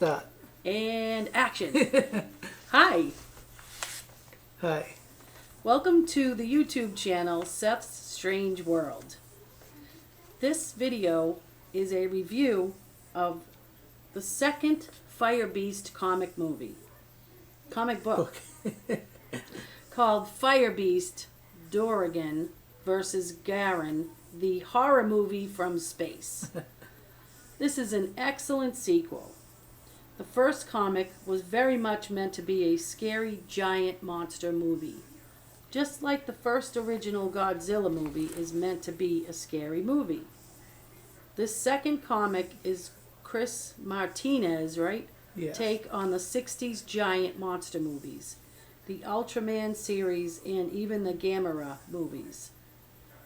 Start. And action. Hi. Hi. Welcome to the YouTube channel Seth's Strange World. This video is a review of the second Fire Beast comic book called Fire Beast Dorrigan vs. Garin, the horror movie from space. This is an excellent sequel. The first comic was very much meant to be a scary giant monster movie. Just like the first original Godzilla movie is meant to be a scary movie. This second comic is Chris Martinez, right? Yes. Take on the 60s giant monster movies, the Ultraman series, and even the Gamera movies.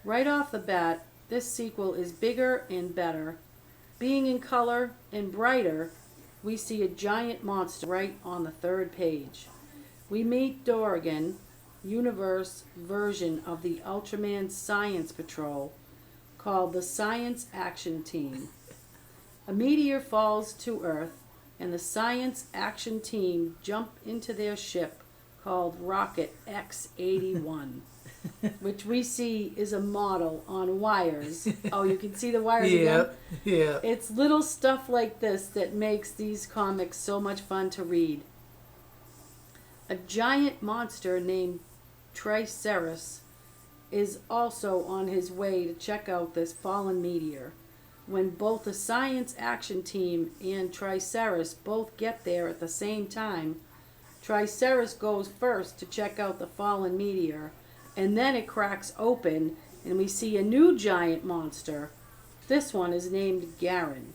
Right off the bat, this sequel is bigger and better. Being in color and brighter, we see a giant monster right on the third page. We meet Dorrigan, universe version of the Ultraman Science Patrol, called the Science Action Team. A meteor falls to Earth, and the Science Action Team jump into their ship called Rocket X-81, which we see is a model on wires. Oh, you can see the wires again? Yeah. It's little stuff like this that makes these comics so much fun to read. A giant monster named Triceratops is also on his way to check out this fallen meteor. When both the Science Action Team and Triceratops both get there at the same time, Triceratops goes first to check out the fallen meteor, and then it cracks open and we see a new giant monster. This one is named Garin.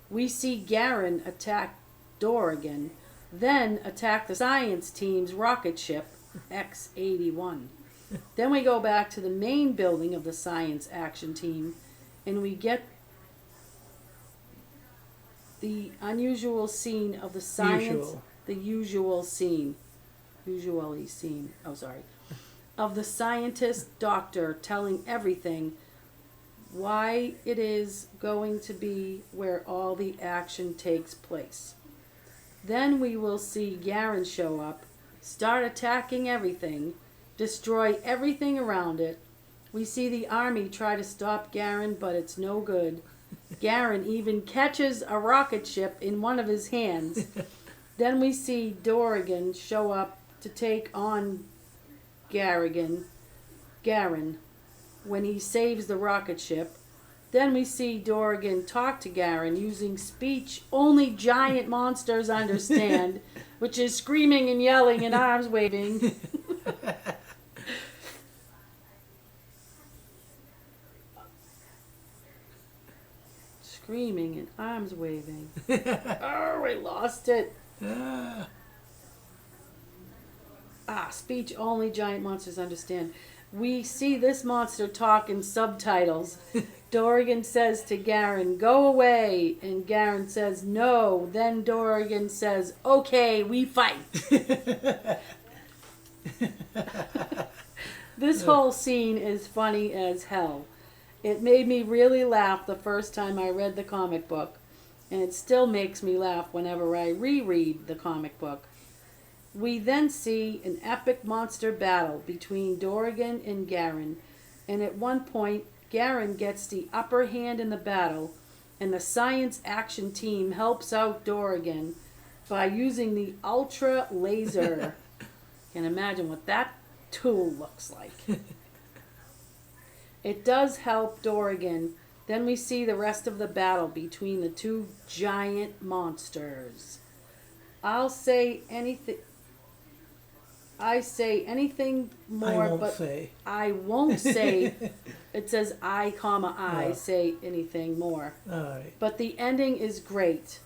We see Garin attack Dorrigan, then attack the science team's rocket ship, X-81. Then we go back to the main building of the Science Action Team, and we get the unusual scene of the science... of the scientist doctor telling everything why it is going to be where all the action takes place. Then we will see Garin show up, start attacking everything, destroy everything around it. We see the army try to stop Garin, but it's no good. Garin even catches a rocket ship in one of his hands. Then we see Dorrigan show up to take on Garin when he saves the rocket ship. Then we see Dorrigan talk to Garin using speech only giant monsters understand, which is screaming and yelling and arms waving. Screaming and arms waving. Oh, I lost it. Speech only giant monsters understand. We see this monster talk in subtitles. Dorrigan says to Garin, "Go away," and Garin says, "No." Then Dorrigan says, "Okay, we fight." This whole scene is funny as hell. It made me really laugh the first time I read the comic book, and it still makes me laugh whenever I reread the comic book. We then see an epic monster battle between Dorrigan and Garin, and at one point, Garin gets the upper hand in the battle, and the Science Action Team helps out Dorrigan by using the Ultra Laser. Can imagine what that tool looks like. It does help Dorrigan. Then we see the rest of the battle between the two giant monsters. I say anything more, I won't say. It says I, say anything more. All right. But the ending is great.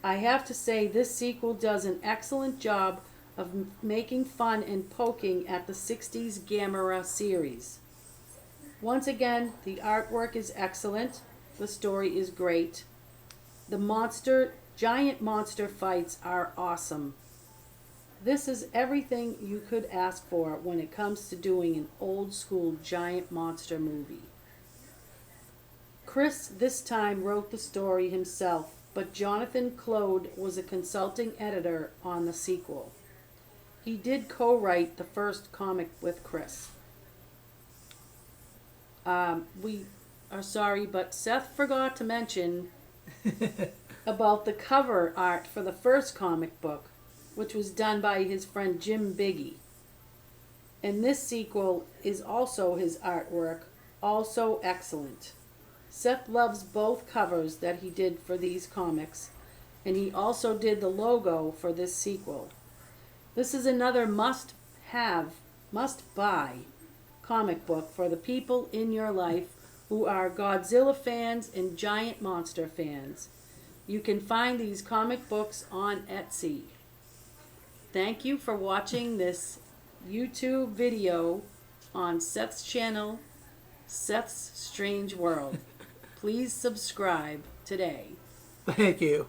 I have to say this sequel does an excellent job of making fun and poking at the 60s Gamera series. Once again, the artwork is excellent. The story is great. The giant monster fights are awesome. This is everything you could ask for when it comes to doing an old school giant monster movie. Chris this time wrote the story himself but Jonathan Claude was a consulting editor on the sequel. He did co-write the first comic with Chris. We are sorry, but Seth forgot to mention about the cover art for the first comic book, which was done by his friend Jim Biggie. And this sequel is also his artwork, also excellent. Seth loves both covers that he did for these comics, and he also did the logo for this sequel. This is another must-have, must-buy comic book for the people in your life who are Godzilla fans and giant monster fans. You can find these comic books on Etsy. Thank you for watching this YouTube video on Seth's channel, Seth's Strange World. Please subscribe today. Thank you.